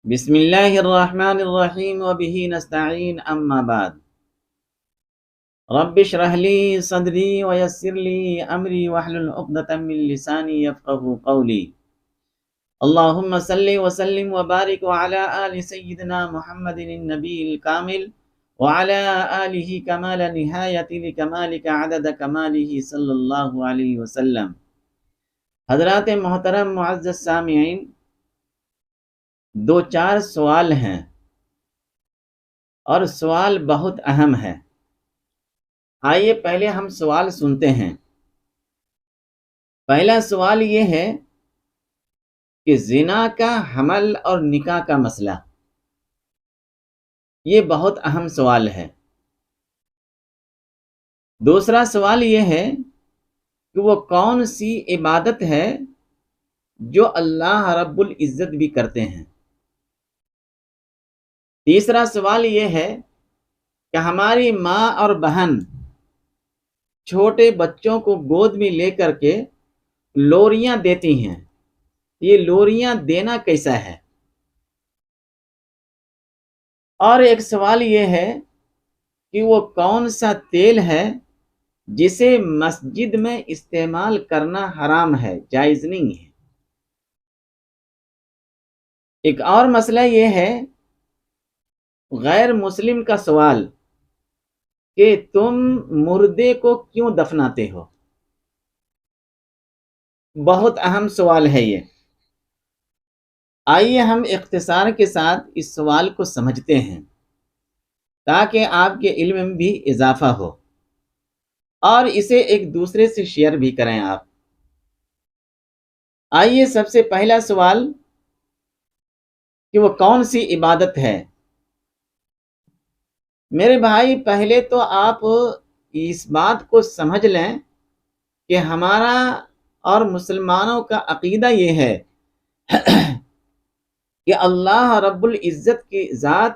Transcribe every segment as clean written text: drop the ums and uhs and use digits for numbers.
بسم اللہ الرحمن الرحیم وبہ نستعین اما بعد رب اشرح لی صدری ویسر لی امری واحلل عقدۃ من لسانی یفقهوا قولی اللہم صلی وسلم وبارک وعلی آل سیدنا محمد النبی الکامل وعلی آلہ کمال نہایت لکمالک عدد کمالہ صلی اللہ علیہ وسلم۔ حضرات محترم معزز سامعین، دو چار سوال ہیں اور سوال بہت اہم ہے۔ آئیے پہلے ہم سوال سنتے ہیں۔ پہلا سوال یہ ہے کہ زنا کا حمل اور نکاح کا مسئلہ، یہ بہت اہم سوال ہے۔ دوسرا سوال یہ ہے کہ وہ کون سی عبادت ہے جو اللہ رب العزت بھی کرتے ہیں۔ تیسرا سوال یہ ہے کہ ہماری ماں اور بہن چھوٹے بچوں کو گود میں لے کر کے لوریاں دیتی ہیں، یہ لوریاں دینا کیسا ہے؟ اور ایک سوال یہ ہے کہ وہ کون سا تیل ہے جسے مسجد میں استعمال کرنا حرام ہے، جائز نہیں ہے۔ ایک اور مسئلہ یہ ہے غیر مسلم کا سوال کہ تم مردے کو کیوں دفناتے ہو؟ بہت اہم سوال ہے یہ۔ آئیے ہم اختصار کے ساتھ اس سوال کو سمجھتے ہیں تاکہ آپ کے علم میں بھی اضافہ ہو اور اسے ایک دوسرے سے شیئر بھی کریں آپ۔ آئیے سب سے پہلا سوال کہ وہ کون سی عبادت ہے۔ میرے بھائی، پہلے تو آپ اس بات کو سمجھ لیں کہ ہمارا اور مسلمانوں کا عقیدہ یہ ہے کہ اللہ رب العزت کی ذات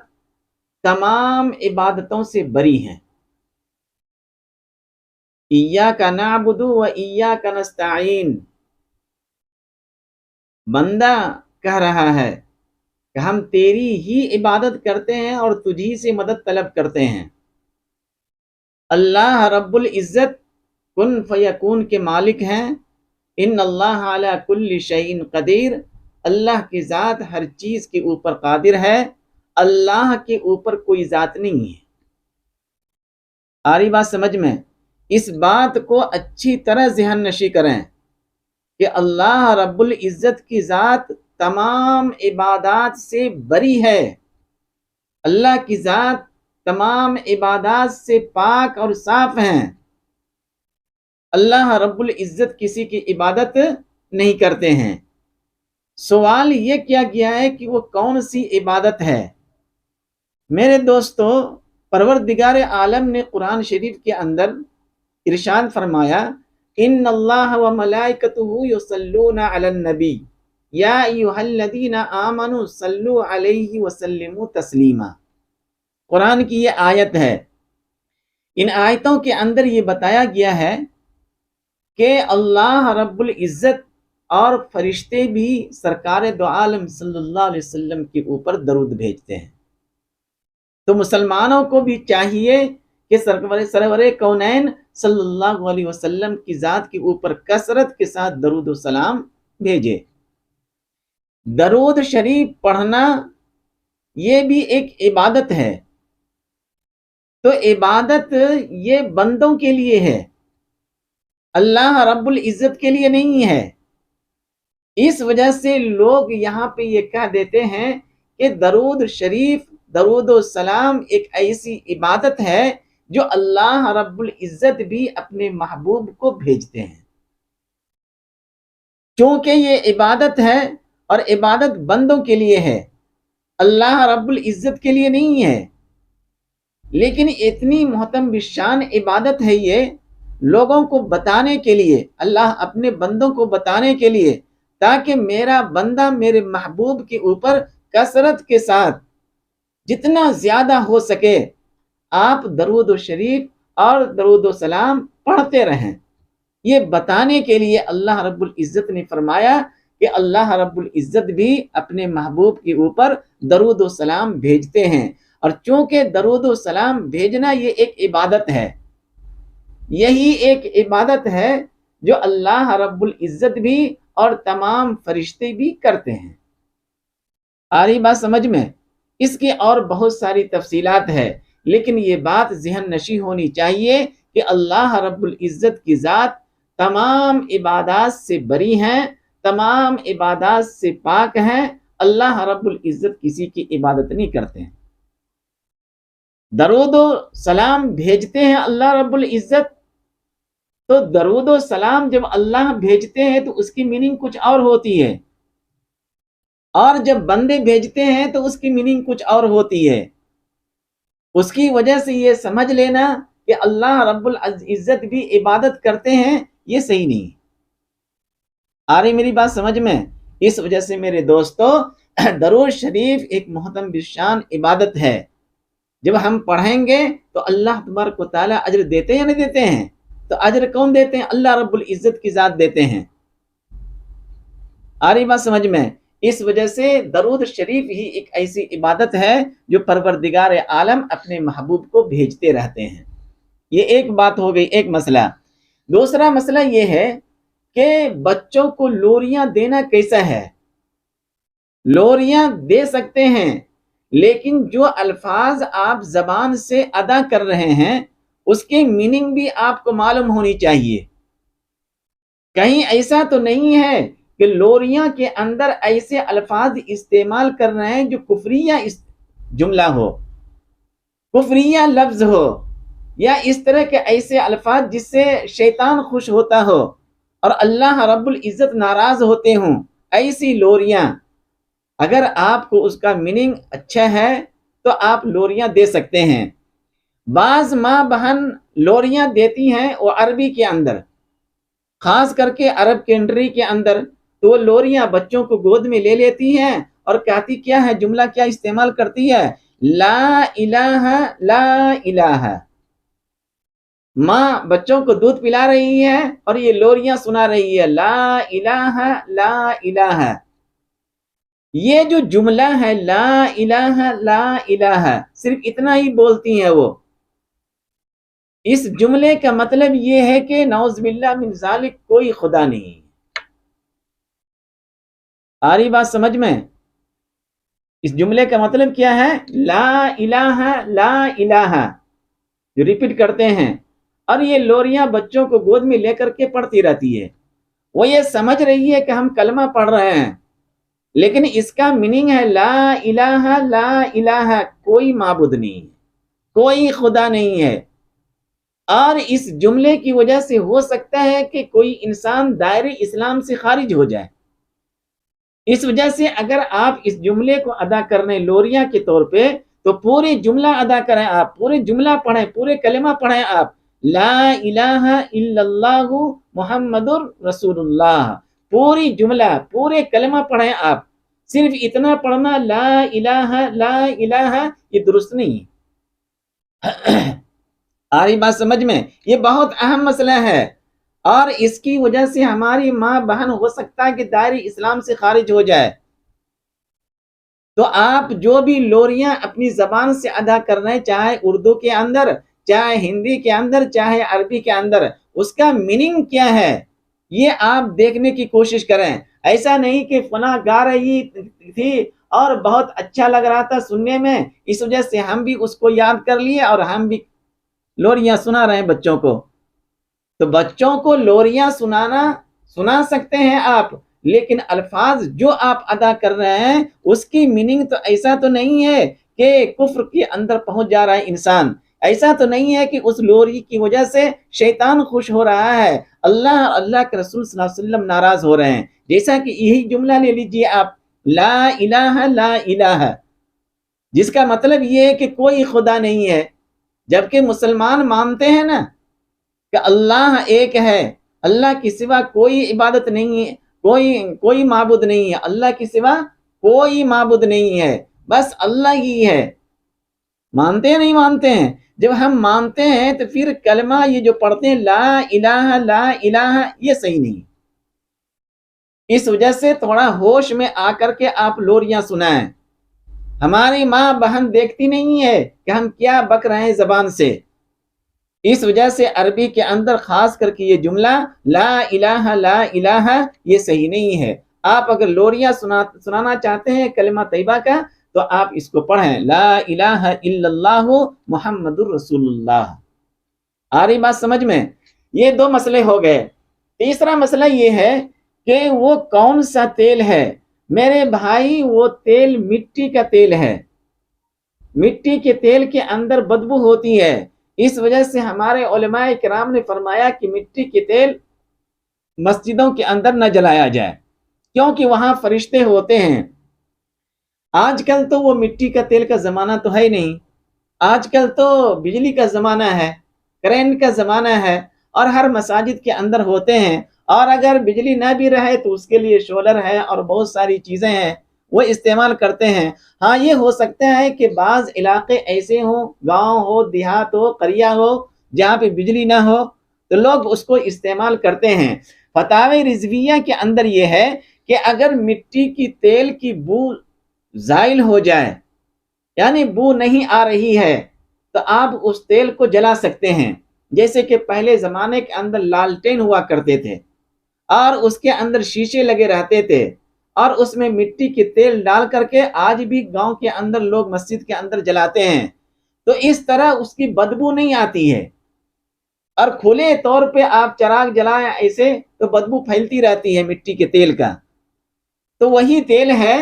تمام عبادتوں سے بری ہیں۔ ایاک نعبد و ایاک نستعین، بندہ کہہ رہا ہے کہ ہم تیری ہی عبادت کرتے ہیں اور تجھی سے مدد طلب کرتے ہیں۔ اللہ رب العزت کن فیکون کے مالک ہیں۔ ان اللہ علی کل شیء قدیر، اللہ کی ذات ہر چیز کے اوپر قادر ہے، اللہ کے اوپر کوئی ذات نہیں ہے۔ آ رہی بات سمجھ میں؟ اس بات کو اچھی طرح ذہن نشی کریں کہ اللہ رب العزت کی ذات تمام عبادات سے بری ہے، اللہ کی ذات تمام عبادات سے پاک اور صاف ہیں۔ اللہ رب العزت کسی کی عبادت نہیں کرتے ہیں۔ سوال یہ کیا گیا ہے کہ وہ کون سی عبادت ہے۔ میرے دوستو، پروردگار عالم نے قرآن شریف کے اندر ارشاد فرمایا، ان اللہ و ملائکتہ یصلون علی النبی یا ایھا الذین آمنوا صلوا علیہ وسلموا تسلیما۔ قرآن کی یہ آیت ہے۔ ان آیتوں کے اندر یہ بتایا گیا ہے کہ اللہ رب العزت اور فرشتے بھی سرکار دو عالم صلی اللہ علیہ وسلم کے اوپر درود بھیجتے ہیں۔ تو مسلمانوں کو بھی چاہیے کہ سرور کونین صلی اللہ علیہ وسلم کی ذات کے اوپر کثرت کے ساتھ درود و سلام بھیجے۔ درود شریف پڑھنا یہ بھی ایک عبادت ہے۔ تو عبادت یہ بندوں کے لیے ہے، اللہ رب العزت کے لیے نہیں ہے۔ اس وجہ سے لوگ یہاں پہ یہ کہہ دیتے ہیں کہ درود شریف، درود و سلام ایک ایسی عبادت ہے جو اللہ رب العزت بھی اپنے محبوب کو بھیجتے ہیں۔ چونکہ یہ عبادت ہے اور عبادت بندوں کے لیے ہے، اللہ رب العزت کے لیے نہیں ہے، لیکن اتنی محترم بشان عبادت ہے یہ لوگوں کو بتانے کے لیے، اللہ اپنے بندوں کو بتانے کے لیے، تاکہ میرا بندہ میرے محبوب کے اوپر کثرت کے ساتھ جتنا زیادہ ہو سکے آپ درود و شریف اور درود و سلام پڑھتے رہیں۔ یہ بتانے کے لیے اللہ رب العزت نے فرمایا کہ اللہ رب العزت بھی اپنے محبوب کے اوپر درود و سلام بھیجتے ہیں، اور چونکہ درود و سلام بھیجنا یہ ایک عبادت ہے، یہی ایک عبادت ہے جو اللہ رب العزت بھی اور تمام فرشتے بھی کرتے ہیں۔ آ رہی بات سمجھ میں؟ اس کی اور بہت ساری تفصیلات ہے، لیکن یہ بات ذہن نشی ہونی چاہیے کہ اللہ رب العزت کی ذات تمام عبادات سے بری ہیں، تمام عبادات سے پاک ہیں۔ اللہ رب العزت کسی کی عبادت نہیں کرتے ہیں۔ درود و سلام بھیجتے ہیں اللہ رب العزت، تو درود و سلام جب اللہ بھیجتے ہیں تو اس کی میننگ کچھ اور ہوتی ہے، اور جب بندے بھیجتے ہیں تو اس کی میننگ کچھ اور ہوتی ہے۔ اس کی وجہ سے یہ سمجھ لینا کہ اللہ رب العزت بھی عبادت کرتے ہیں، یہ صحیح نہیں۔ آ رہی میری بات سمجھ میں؟ اس وجہ سے میرے دوستو، درود شریف ایک محترم بالشان عبادت ہے۔ جب ہم پڑھیں گے تو اللہ تبارک و تعالیٰ اجر دیتے ہیں یا نہیں دیتے ہیں؟ تو اجر کون دیتے ہیں؟ اللہ رب العزت کی ذات دیتے ہیں۔ آ رہی بات سمجھ میں؟ اس وجہ سے درود شریف ہی ایک ایسی عبادت ہے جو پروردگار عالم اپنے محبوب کو بھیجتے رہتے ہیں۔ یہ ایک بات ہو گئی، ایک مسئلہ۔ دوسرا مسئلہ یہ ہے کہ بچوں کو لوریاں دینا کیسا ہے؟ لوریاں دے سکتے ہیں، لیکن جو الفاظ آپ زبان سے ادا کر رہے ہیں اس کی میننگ بھی آپ کو معلوم ہونی چاہیے۔ کہیں ایسا تو نہیں ہے کہ لوریاں کے اندر ایسے الفاظ استعمال کر رہے ہیں جو کفریہ جملہ ہو، کفریہ لفظ ہو، یا اس طرح کے ایسے الفاظ جس سے شیطان خوش ہوتا ہو اور اللہ رب العزت ناراض ہوتے ہوں، ایسی لوریاں اگر آپ کو اس کا میننگ اچھا ہے تو آپ لوریاں دے سکتے ہیں۔ بعض ماں بہن لوریاں دیتی ہیں وہ عربی کے اندر، خاص کر کے عرب کنٹری کے اندر، تو وہ لوریاں بچوں کو گود میں لے لیتی ہیں اور کہتی کیا ہے، جملہ کیا استعمال کرتی ہے؟ لا الہ لا الہ۔ ماں بچوں کو دودھ پلا رہی ہے اور یہ لوریاں سنا رہی ہے، لا الہ لا الہ۔ یہ جو جملہ ہے لا الہ لا الہ، صرف اتنا ہی بولتی ہیں وہ۔ اس جملے کا مطلب یہ ہے کہ نعوذ باللہ من ذالک کوئی خدا نہیں۔ آ رہی بات سمجھ میں؟ اس جملے کا مطلب کیا ہے؟ لا الہ لا الہ، جو ریپیٹ کرتے ہیں، اور یہ لوریاں بچوں کو گود میں لے کر کے پڑھتی رہتی ہے۔ وہ یہ سمجھ رہی ہے کہ ہم کلمہ پڑھ رہے ہیں، لیکن اس کا میننگ ہے لا الہ لا الہ، کوئی معبود نہیں، کوئی خدا نہیں ہے۔ اور اس جملے کی وجہ سے ہو سکتا ہے کہ کوئی انسان دائرے اسلام سے خارج ہو جائے۔ اس وجہ سے اگر آپ اس جملے کو ادا کرنے لوریاں کے طور پہ، تو پورے جملہ ادا کریں، آپ پورے جملہ پڑھیں، پورے کلمہ پڑھیں آپ، لا الہ الا اللہ محمد رسول اللہ، پوری جملہ پورے کلمہ پڑھیں آپ۔ صرف اتنا پڑھنا لا الہ لا الہ یہ درست نہیں ہے۔ آ رہی بات سمجھ میں؟ یہ بہت اہم مسئلہ ہے، اور اس کی وجہ سے ہماری ماں بہن ہو سکتا ہے کہ دائرے اسلام سے خارج ہو جائے۔ تو آپ جو بھی لوریاں اپنی زبان سے ادا کر رہے ہیں، چاہے اردو کے اندر، چاہے ہندی کے اندر، چاہے عربی کے اندر، اس کا میننگ کیا ہے یہ آپ دیکھنے کی کوشش کریں۔ ایسا نہیں کہ فلاں گا رہی تھی اور بہت اچھا لگ رہا تھا سننے میں، اس وجہ سے ہم بھی اس کو یاد کر لیے اور ہم بھی لوریاں سنا رہے ہیں بچوں کو۔ تو بچوں کو لوریاں سنا سکتے ہیں آپ، لیکن الفاظ جو آپ ادا کر رہے ہیں اس کی میننگ تو ایسا تو نہیں ہے کہ کفر کے اندر پہنچ جا رہا ہے انسان، ایسا تو نہیں ہے کہ اس لوری کی وجہ سے شیطان خوش ہو رہا ہے، اللہ کے رسول صلی اللہ علیہ وسلم ناراض ہو رہے ہیں۔ جیسا کہ یہی جملہ لے لیجئے آپ، لا الہ لا الہ، جس کا مطلب یہ ہے کہ کوئی خدا نہیں ہے، جبکہ مسلمان مانتے ہیں نا کہ اللہ ایک ہے، اللہ کی سوا کوئی عبادت نہیں ہے، کوئی معبود نہیں ہے، اللہ کی سوا کوئی معبود نہیں ہے، بس اللہ ہی ہے۔ مانتے ہیں نہیں مانتے ہیں؟ جب ہم مانتے ہیں تو پھر کلمہ یہ جو پڑھتے ہیں لا الہ لا الہ، یہ صحیح نہیں۔ اس وجہ سے تھوڑا ہوش میں آ کر کے آپ لوریاں سنائیں. ہماری ماں بہن دیکھتی نہیں ہے کہ ہم کیا بک رہے ہیں زبان سے. اس وجہ سے عربی کے اندر خاص کر کے یہ جملہ لا الہ لا الہ یہ صحیح نہیں ہے. آپ اگر لوریاں سنانا چاہتے ہیں کلمہ طیبہ کا تو آپ اس کو پڑھیں لا الہ الا اللہ محمد الرسول اللہ. آ رہی بات سمجھ میں؟ یہ دو مسئلے ہو گئے. تیسرا مسئلہ یہ ہے کہ وہ کون سا تیل ہے. میرے بھائی وہ تیل مٹی کا تیل ہے. مٹی کے تیل کے اندر بدبو ہوتی ہے. اس وجہ سے ہمارے علماء کرام نے فرمایا کہ مٹی کے تیل مسجدوں کے اندر نہ جلایا جائے کیونکہ وہاں فرشتے ہوتے ہیں. آج کل تو وہ مٹی کا تیل کا زمانہ تو ہے ہی نہیں. آج کل تو بجلی کا زمانہ ہے، کرنٹ کا زمانہ ہے، اور ہر مساجد کے اندر ہوتے ہیں. اور اگر بجلی نہ بھی رہے تو اس کے لیے شولر ہے اور بہت ساری چیزیں ہیں وہ استعمال کرتے ہیں. ہاں یہ ہو سکتا ہے کہ بعض علاقے ایسے ہوں، گاؤں ہو، دیہات ہو، قریہ ہو، جہاں پہ بجلی نہ ہو تو لوگ اس کو استعمال کرتے ہیں. فتاوی رضویہ کے اندر یہ ہے کہ اگر مٹی کی تیل کی بو زائل ہو جائے یعنی بو نہیں آ رہی ہے تو آپ اس تیل کو جلا سکتے ہیں. جیسے کہ پہلے زمانے کے اندر لالٹین ہوا کرتے تھے اور اس کے اندر شیشے لگے رہتے تھے اور اس میں مٹی کے تیل ڈال کر کے آج بھی گاؤں کے اندر لوگ مسجد کے اندر جلاتے ہیں. تو اس طرح اس کی بدبو نہیں آتی ہے. اور کھلے طور پہ آپ چراغ جلائیں ایسے تو بدبو پھیلتی رہتی ہے مٹی کے تیل کا. تو وہی تیل ہے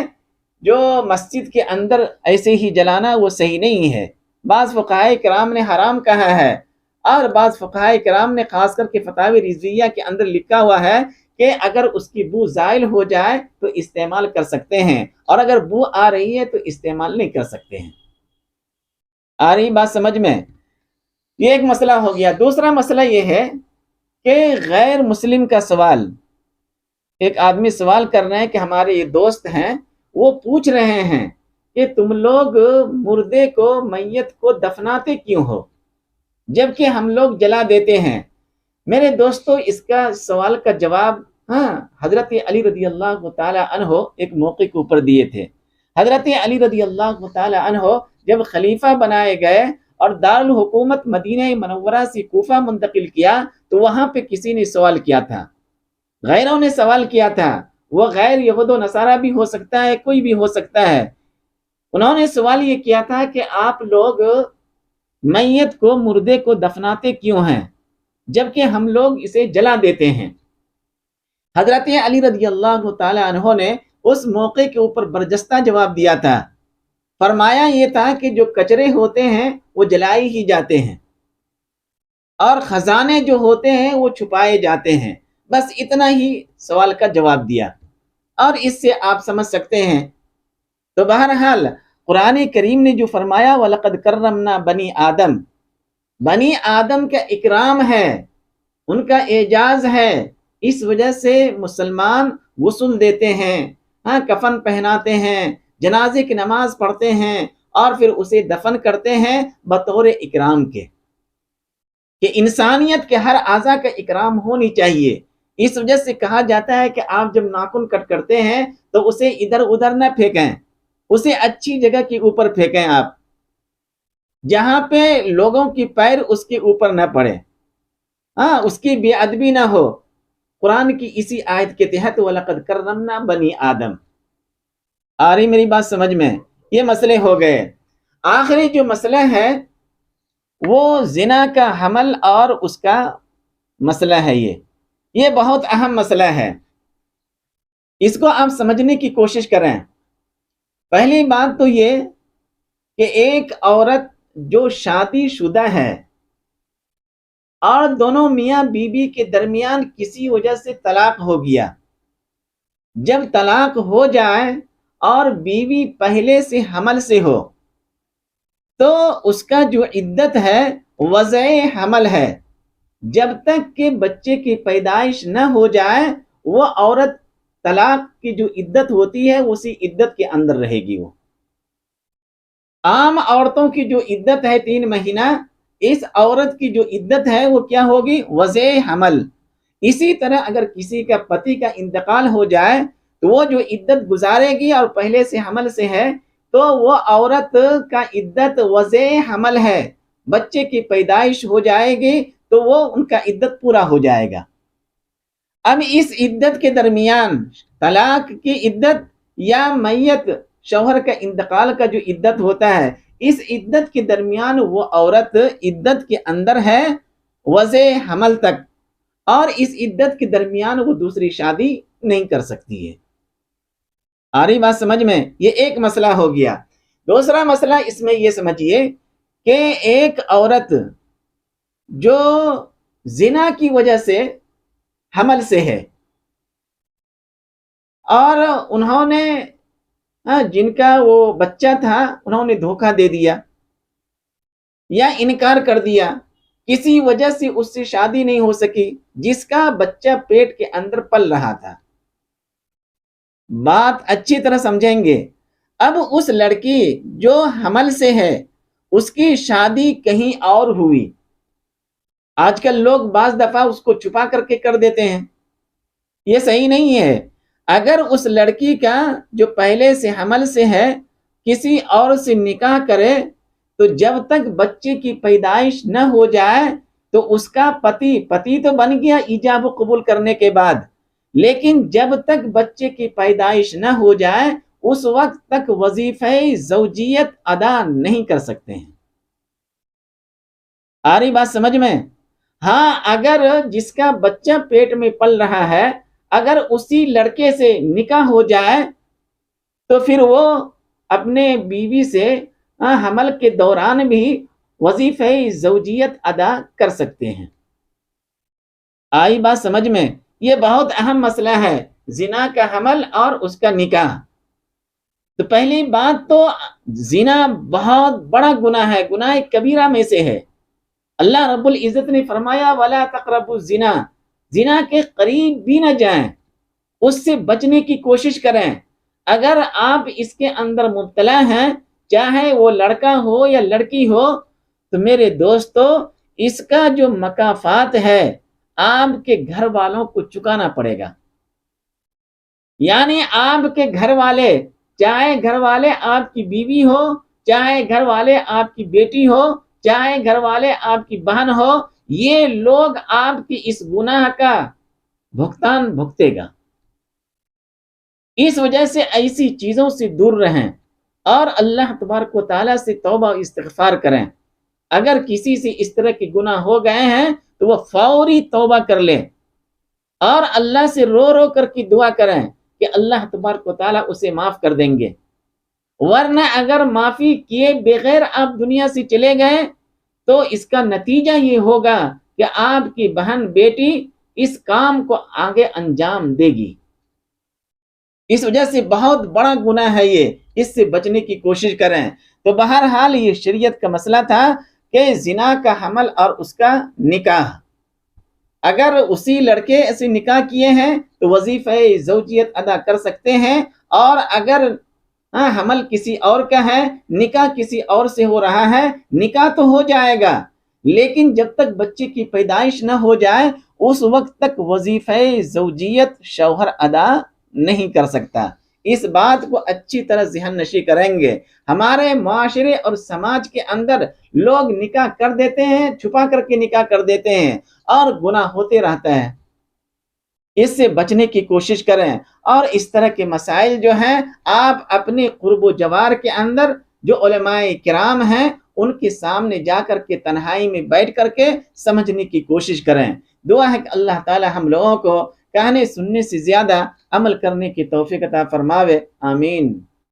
جو مسجد کے اندر ایسے ہی جلانا وہ صحیح نہیں ہے. بعض فقہاء کرام نے حرام کہا ہے اور بعض فقہاء کرام نے خاص کر کے فتاوی رضویہ کے اندر لکھا ہوا ہے کہ اگر اس کی بو زائل ہو جائے تو استعمال کر سکتے ہیں اور اگر بو آ رہی ہے تو استعمال نہیں کر سکتے ہیں. آ رہی بات سمجھ میں؟ یہ ایک مسئلہ ہو گیا. دوسرا مسئلہ یہ ہے کہ غیر مسلم کا سوال. ایک آدمی سوال کر رہے ہیں کہ ہمارے یہ دوست ہیں وہ پوچھ رہے ہیں کہ تم لوگ مردے کو میت کو دفناتے کیوں ہو جبکہ ہم لوگ جلا دیتے ہیں. میرے دوستو اس کا سوال کا جواب حضرت علی رضی اللہ تعالی عنہ ایک موقع کے اوپر دیے تھے. حضرت علی رضی اللہ تعالی عنہ جب خلیفہ بنائے گئے اور دارالحکومت مدینہ منورہ سے کوفہ منتقل کیا تو وہاں پہ کسی نے سوال کیا تھا، غیروں نے سوال کیا تھا. وہ غیر یہود و نصارہ بھی ہو سکتا ہے، کوئی بھی ہو سکتا ہے. انہوں نے سوال یہ کیا تھا کہ آپ لوگ میت کو مردے کو دفناتے کیوں ہیں جبکہ ہم لوگ اسے جلا دیتے ہیں. حضرت علی رضی اللہ تعالی عنہ نے اس موقع کے اوپر برجستہ جواب دیا تھا. فرمایا یہ تھا کہ جو کچرے ہوتے ہیں وہ جلائے ہی جاتے ہیں اور خزانے جو ہوتے ہیں وہ چھپائے جاتے ہیں. بس اتنا ہی سوال کا جواب دیا اور اس سے آپ سمجھ سکتے ہیں. تو بہرحال قرآن کریم نے جو فرمایا وَلَقَدْ كَرَّمْنَا بَنِي آدم، بنی آدم کا اکرام ہے، ان کا اعزاز ہے. اس وجہ سے مسلمان غسل دیتے ہیں، کفن پہناتے ہیں، جنازے کی نماز پڑھتے ہیں اور پھر اسے دفن کرتے ہیں بطور اکرام کے، کہ انسانیت کے ہر اعضاء کا اکرام ہونی چاہیے. اس وجہ سے کہا جاتا ہے کہ آپ جب ناخن کٹ کرتے ہیں تو اسے ادھر ادھر نہ پھینکیں، اسے اچھی جگہ کے اوپر پھینکیں آپ جہاں پہ لوگوں کی پیر اس کے اوپر نہ پڑے، اس کی بے ادبی نہ ہو. قرآن کی اسی آیت کے تحت وَلَقَدْ كَرَّمْنَا بَنِي آدم. آ رہی میری بات سمجھ میں؟ یہ مسئلے ہو گئے. آخری جو مسئلہ ہے وہ زنا کا حمل اور اس کا مسئلہ ہے. یہ بہت اہم مسئلہ ہے، اس کو آپ سمجھنے کی کوشش کریں. پہلی بات تو یہ کہ ایک عورت جو شادی شدہ ہے اور دونوں میاں بیوی کے درمیان کسی وجہ سے طلاق ہو گیا، جب طلاق ہو جائے اور بیوی پہلے سے حمل سے ہو تو اس کا جو عدت ہے وضع حمل ہے. جب تک کہ بچے کی پیدائش نہ ہو جائے وہ عورت طلاق کی جو عدت ہوتی ہے اسی عدت کے اندر رہے گی. وہ عام عورتوں کی جو عدت ہے 3 مہینہ، اس عورت کی جو عدت ہے وہ کیا ہوگی؟ وضع حمل. اسی طرح اگر کسی کا پتی کا انتقال ہو جائے تو وہ جو عدت گزارے گی اور پہلے سے حمل سے ہے تو وہ عورت کا عدت وضع حمل ہے، بچے کی پیدائش ہو جائے گی تو وہ ان کا عدت پورا ہو جائے گا۔ اب اس عدت کے درمیان طلاق کی عدت یا میت شوہر کا انتقال کا جو عدت ہوتا ہے، اس عدت کے درمیان وہ عورت عدت کے اندر ہے وضع حمل تک، اور اس عدت کے درمیان وہ دوسری شادی نہیں کر سکتی ہے۔ آ رہی بات سمجھ میں؟ یہ ایک مسئلہ ہو گیا۔ دوسرا مسئلہ اس میں یہ سمجھیے کہ ایک عورت جو زنا کی وجہ سے حمل سے ہے اور انہوں نے جن کا وہ بچہ تھا انہوں نے دھوکہ دے دیا یا انکار کر دیا، کسی وجہ سے اس سے شادی نہیں ہو سکی، جس کا بچہ پیٹ کے اندر پل رہا تھا۔ بات اچھی طرح سمجھیں گے۔ اب اس لڑکی جو حمل سے ہے اس کی شادی کہیں اور ہوئی، آج کل لوگ بعض دفعہ اس کو چھپا کر کے کر دیتے ہیں، یہ صحیح نہیں ہے۔ اگر اس لڑکی کا جو پہلے سے حمل سے ہے کسی اور سے نکاح کرے تو جب تک بچے کی پیدائش نہ ہو جائے تو اس کا پتی تو بن گیا ایجاب و قبول کرنے کے بعد، لیکن جب تک بچے کی پیدائش نہ ہو جائے اس وقت تک وظیفہ زوجیت ادا نہیں کر سکتے ہیں۔ آ رہی بات سمجھ میں؟ ہاں، اگر جس کا بچہ پیٹ میں پل رہا ہے اگر اسی لڑکے سے نکاح ہو جائے تو پھر وہ اپنے بیوی سے حمل کے دوران بھی وظیفہ زوجیت ادا کر سکتے ہیں۔ آئی بات سمجھ میں؟ یہ بہت اہم مسئلہ ہے، زنا کا حمل اور اس کا نکاح۔ تو پہلی بات تو زنا بہت بڑا گناہ ہے، گناہ کبیرہ میں سے ہے۔ اللہ رب العزت نے فرمایا وَلَا تَقْرَبُوا الزِّنَا، زنا کے قریب بھی نہ جائیں، اس سے بچنے کی کوشش کریں۔ اگر آپ اس کے اندر مبتلا ہیں، چاہے وہ لڑکا ہو یا لڑکی ہو، تو میرے دوستو اس کا جو مکافات ہے آپ کے گھر والوں کو چکانا پڑے گا۔ یعنی آپ کے گھر والے، چاہے گھر والے آپ کی بیوی ہو، چاہے گھر والے آپ کی بیٹی ہو، چاہے گھر والے آپ کی بہن ہو، یہ لوگ آپ کی اس گناہ کا بھگتان بھگتے گا۔ اس وجہ سے ایسی چیزوں سے دور رہیں اور اللہ تبارک و تعالیٰ سے توبہ و استغفار کریں۔ اگر کسی سے اس طرح کے گناہ ہو گئے ہیں تو وہ فوری توبہ کر لیں اور اللہ سے رو رو کر کی دعا کریں کہ اللہ تبارک و تعالیٰ اسے معاف کر دیں گے۔ ورنہ اگر معافی کیے بغیر آپ دنیا سے چلے گئے تو اس کا نتیجہ یہ ہوگا کہ آپ کی بہن بیٹی اس کام کو آگے انجام دے گی۔ اس وجہ سے بہت بڑا گناہ ہے یہ، اس سے بچنے کی کوشش کریں۔ تو بہرحال یہ شریعت کا مسئلہ تھا کہ زنا کا حمل اور اس کا نکاح، اگر اسی لڑکے سے نکاح کیے ہیں تو وظیفہ زوجیت ادا کر سکتے ہیں، اور اگر حمل کسی اور کا ہے، نکاح کسی اور سے ہو رہا ہے، نکاح تو ہو جائے گا لیکن جب تک بچے کی پیدائش نہ ہو جائے اس وقت تک وظیفہ زوجیت شوہر ادا نہیں کر سکتا۔ اس بات کو اچھی طرح ذہن نشی کریں گے۔ ہمارے معاشرے اور سماج کے اندر لوگ نکاح کر دیتے ہیں، چھپا کر کے نکاح کر دیتے ہیں اور گناہ ہوتے رہتا ہے۔ اس سے بچنے کی کوشش کریں، اور اس طرح کے مسائل جو ہیں آپ اپنے قرب و جوار کے اندر جو علماء کرام ہیں ان کے سامنے جا کر کے تنہائی میں بیٹھ کر کے سمجھنے کی کوشش کریں۔ دعا ہے کہ اللہ تعالی ہم لوگوں کو کہنے سننے سے زیادہ عمل کرنے کی توفیق عطا فرماوے، آمین۔